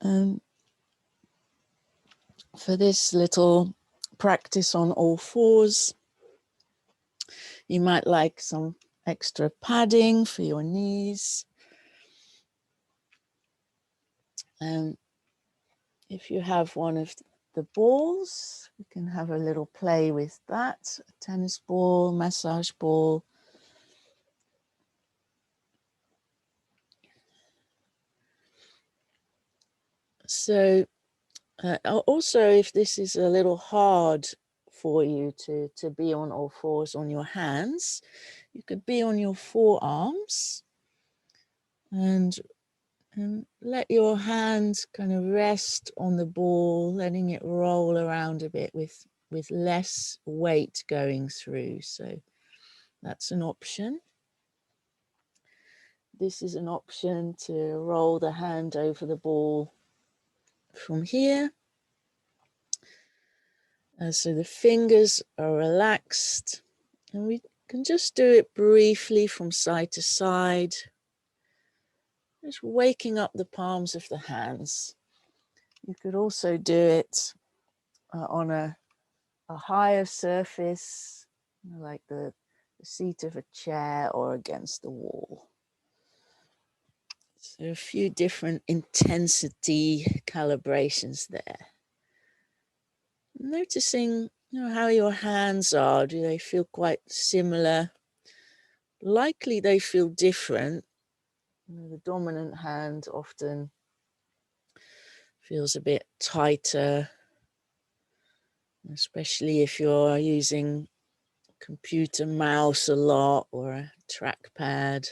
And for this little practice on all fours, you might like some extra padding for your knees. And if you have one of the balls, you can have a little play with that, a tennis ball, massage ball. So also, if this is a little hard for you to be on all fours on your hands, you could be on your forearms and let your hands kind of rest on the ball, letting it roll around a bit with less weight going through. So that's an option. This is an option to roll the hand over the ball from here. So the fingers are relaxed, and we can just do it briefly from side to side, just waking up the palms of the hands. You could also do it on a higher surface, like the seat of a chair or against the wall. So a few different intensity calibrations there. Noticing how your hands are. Do they feel quite similar? Likely they feel different. The dominant hand often feels a bit tighter, especially if you're using computer mouse a lot or a trackpad,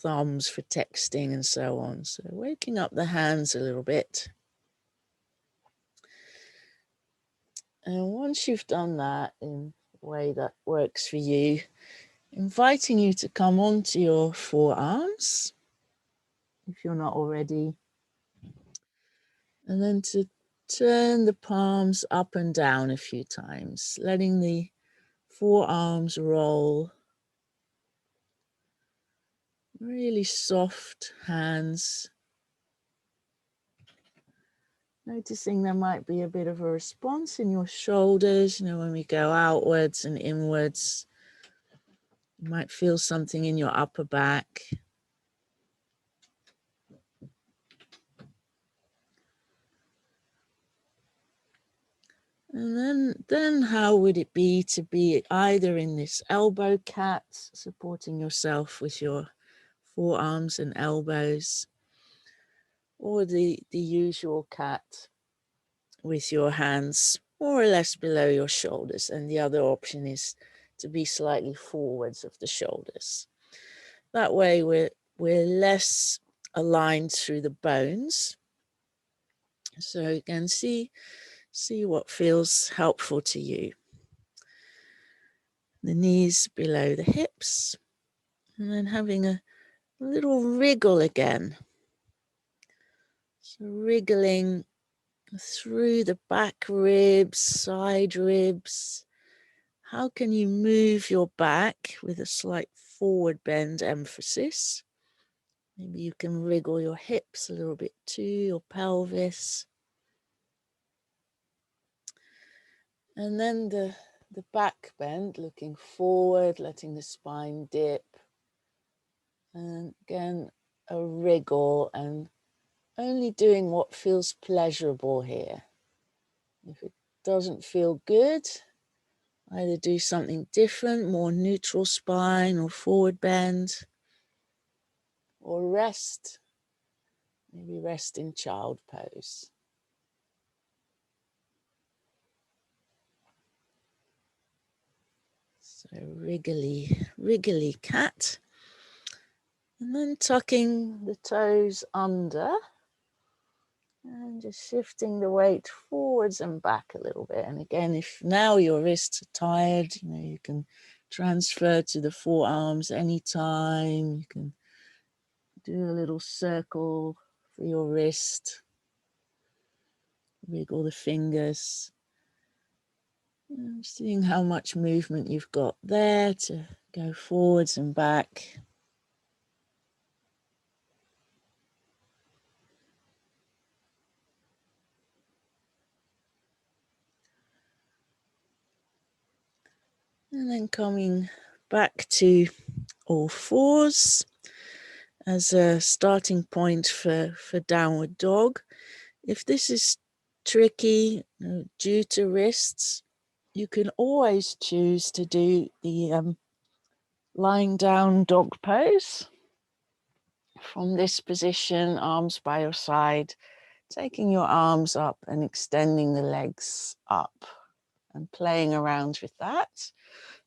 thumbs for texting and so on. So waking up the hands a little bit. And once you've done that in a way that works for you, inviting you to come onto your forearms, if you're not already, and then to turn the palms up and down a few times, letting the forearms roll. Really soft hands. Noticing there might be a bit of a response in your shoulders, when we go outwards and inwards. You might feel something in your upper back. And then how would it be to be either in this elbow cat, supporting yourself with your forearms and elbows, or the usual cat with your hands more or less below your shoulders. And the other option is to be slightly forwards of the shoulders. That way we're less aligned through the bones. So you can see what feels helpful to you. The knees below the hips, and then having a little wriggle again. So wriggling through the back ribs, side ribs. How can you move your back with a slight forward bend emphasis? Maybe you can wriggle your hips a little bit too, your pelvis. And then the back bend, looking forward, letting the spine dip. And again, a wriggle, and only doing what feels pleasurable here. If it doesn't feel good, either do something different, more neutral spine or forward bend, or rest. Maybe rest in child pose. So wriggly cat. And then tucking the toes under and just shifting the weight forwards and back a little bit. And again, if now your wrists are tired, you can transfer to the forearms anytime. You can do a little circle for your wrist. Wiggle the fingers. And seeing how much movement you've got there to go forwards and back. And then coming back to all fours as a starting point for downward dog. If this is tricky due to wrists, you can always choose to do the lying down dog pose. From this position, arms by your side, taking your arms up and extending the legs up and playing around with that.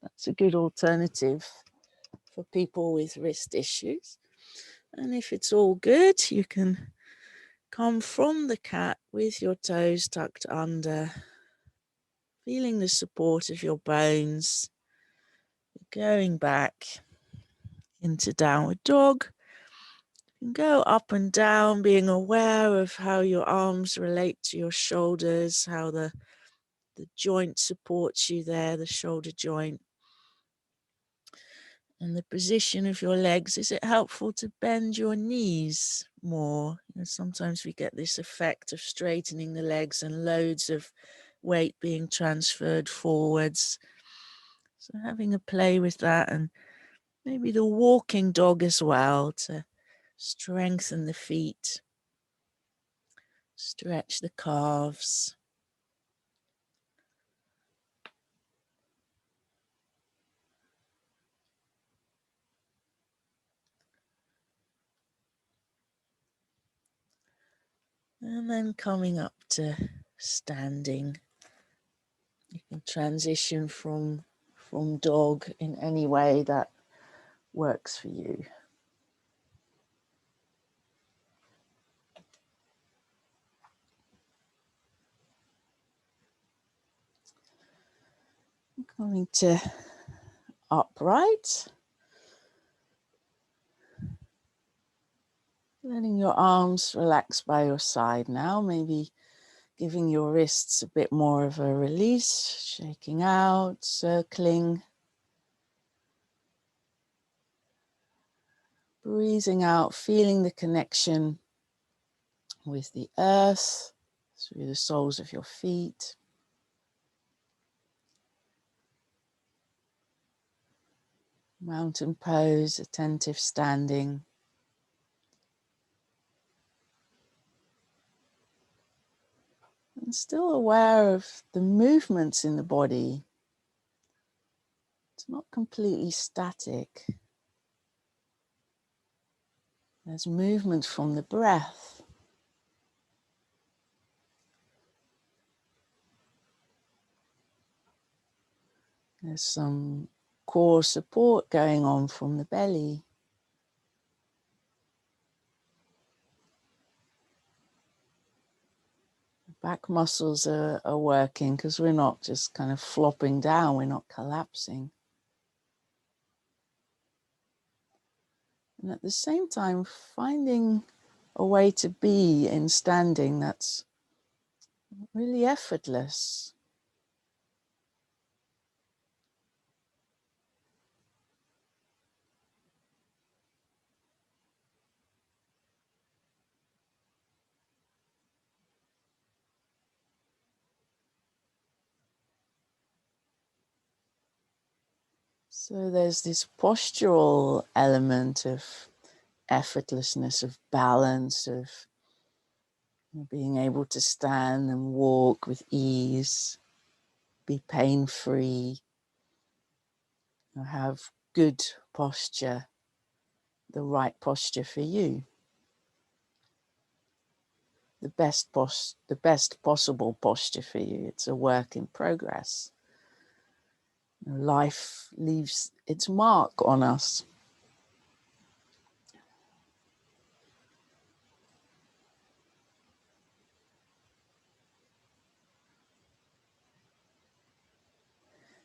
That's a good alternative for people with wrist issues. And if it's all good, you can come from the cat with your toes tucked under, feeling the support of your bones, going back into downward dog. You can go up and down, being aware of how your arms relate to your shoulders, how the joint supports you there, the shoulder joint. And the position of your legs, is it helpful to bend your knees more? Sometimes we get this effect of straightening the legs and loads of weight being transferred forwards. So having a play with that, and maybe the walking dog as well, to strengthen the feet, stretch the calves. And then coming up to standing. You can transition from dog in any way that works for you. Coming to upright. Letting your arms relax by your side now, maybe giving your wrists a bit more of a release, shaking out, circling. Breathing out, feeling the connection with the earth through the soles of your feet. Mountain pose, attentive standing. And still aware of the movements in the body. It's not completely static. There's movement from the breath. There's some core support going on from the belly. Back muscles are working because we're not just kind of flopping down, we're not collapsing. And at the same time, finding a way to be in standing that's really effortless. So there's this postural element of effortlessness, of balance, of being able to stand and walk with ease, be pain-free, have good posture, the right posture for you. The best possible posture for you. It's a work in progress. Life leaves its mark on us.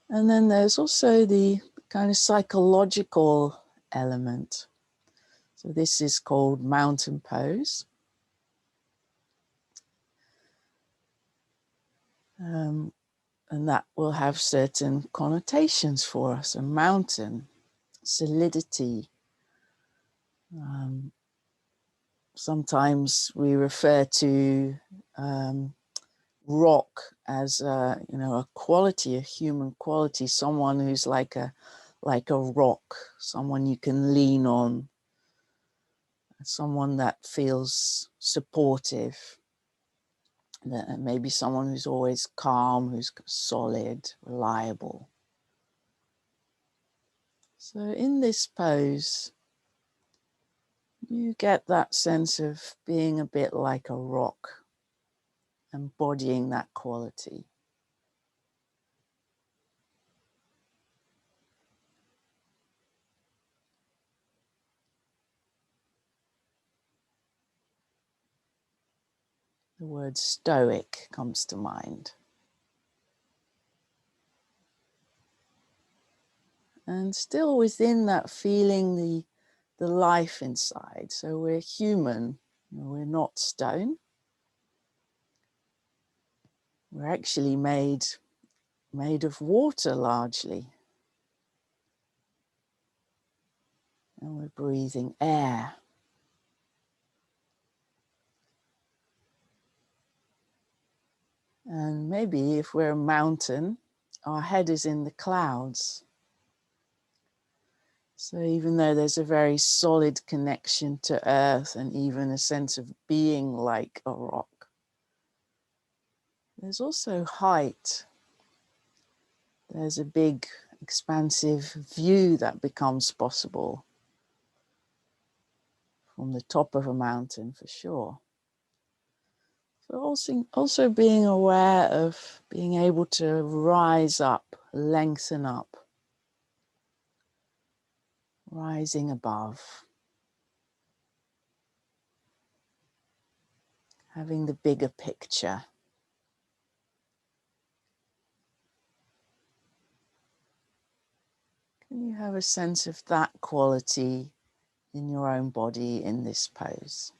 And then there's also the kind of psychological element. So this is called mountain pose. And that will have certain connotations for us. A mountain, solidity. Sometimes we refer to rock as a, you know, a quality, a human quality, someone who's like a rock, someone you can lean on, someone that feels supportive, that maybe someone who's always calm, who's solid, reliable. So in this pose, you get that sense of being a bit like a rock, embodying that quality. The word stoic comes to mind. And still within that feeling the life inside. So we're human, we're not stone. We're actually made of water largely. And we're breathing air. And maybe if we're a mountain, our head is in the clouds. So even though there's a very solid connection to earth and even a sense of being like a rock, there's also height. There's a big expansive view that becomes possible from the top of a mountain, for sure. So also being aware of being able to rise up, lengthen up, rising above, having the bigger picture. Can you have a sense of that quality in your own body in this pose?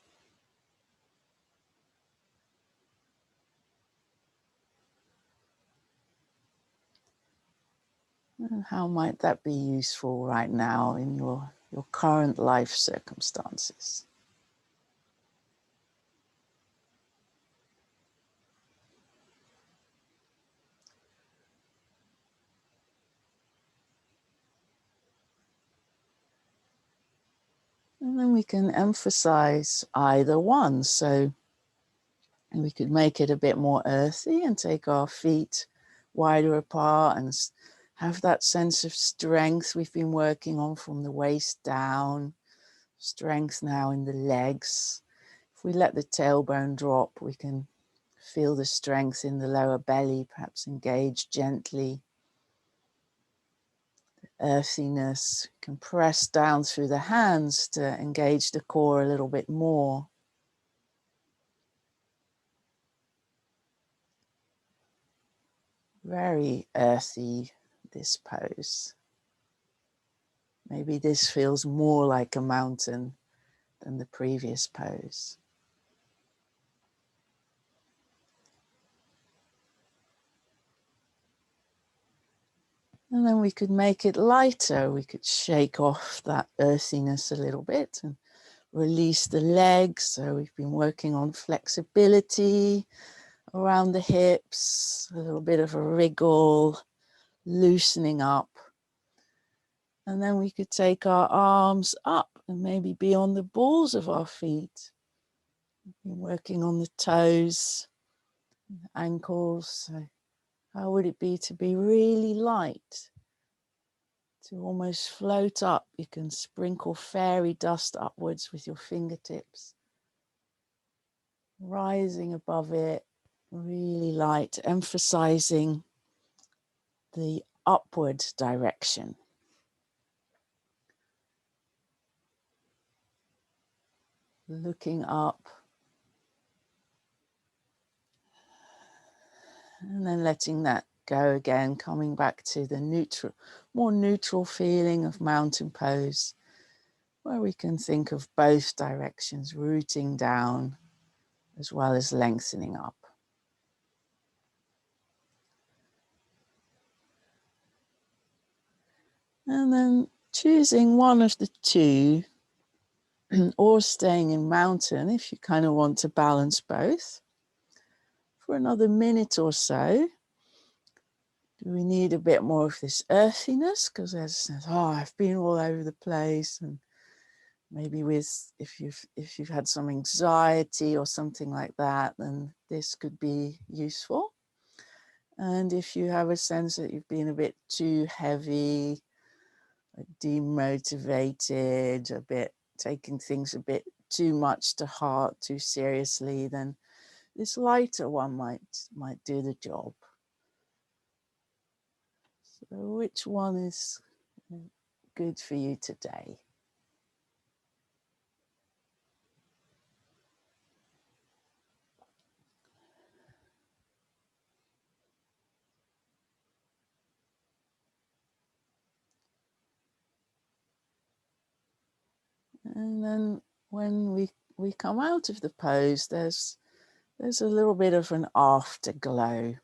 And how might that be useful right now in your current life circumstances? And then we can emphasize either one. So we could make it a bit more earthy and take our feet wider apart and have that sense of strength we've been working on from the waist down, strength now in the legs. If we let the tailbone drop, we can feel the strength in the lower belly, perhaps engage gently. Earthiness can press down through the hands to engage the core a little bit more. Very earthy, this pose. Maybe this feels more like a mountain than the previous pose. And then we could make it lighter. We could shake off that earthiness a little bit and release the legs. So we've been working on flexibility around the hips, a little bit of a wriggle, loosening up. And then we could take our arms up and maybe be on the balls of our feet. We've been working on the toes, ankles. So how would it be to be really light? To almost float up. You can sprinkle fairy dust upwards with your fingertips. Rising above it, really light, emphasizing the upward direction. Looking up. And then letting that go again, coming back to the neutral, more neutral feeling of mountain pose, where we can think of both directions, rooting down as well as lengthening up. And then choosing one of the two, or staying in mountain if you kind of want to balance both. for another minute or so. Do we need a bit more of this earthiness? Because I've been all over the place, and maybe if you've had some anxiety or something like that, then this could be useful. And if you have a sense that you've been a bit too heavy, demotivated, a bit taking things a bit too much to heart, too seriously, then this lighter one might do the job. So which one is good for you today? And then when we come out of the pose, there's a little bit of an afterglow.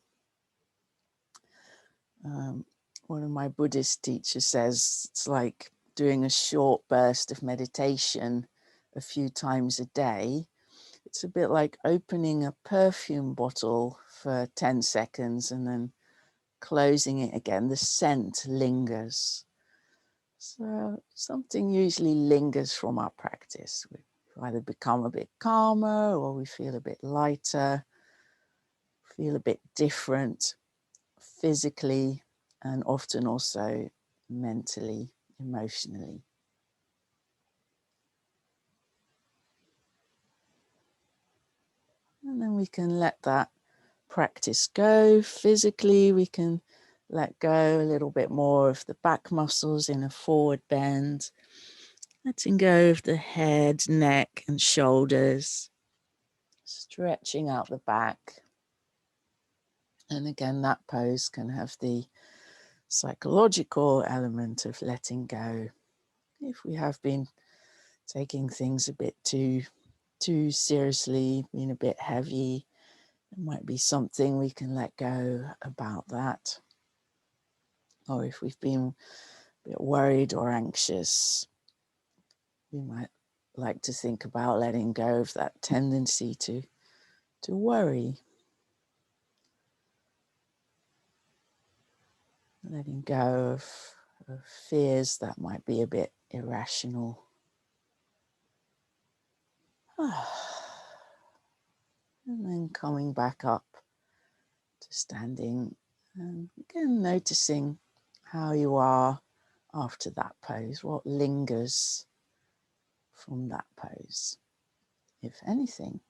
One of my Buddhist teachers says it's like doing a short burst of meditation a few times a day. It's a bit like opening a perfume bottle for 10 seconds and then closing it again. The scent lingers. So something usually lingers from our practice. We either become a bit calmer, or we feel a bit lighter, feel a bit different physically, and often also mentally, emotionally. And then we can let that practice go. Physically, we can let go a little bit more of the back muscles in a forward bend, letting go of the head, neck, and shoulders, stretching out the back. And again, that pose can have the psychological element of letting go. If we have been taking things a bit too seriously, being a bit heavy, there might be something we can let go about that. Or if we've been a bit worried or anxious, we might like to think about letting go of that tendency to worry. Letting go of fears that might be a bit irrational. And then coming back up to standing, and again noticing how you are after that pose, what lingers from that pose, if anything.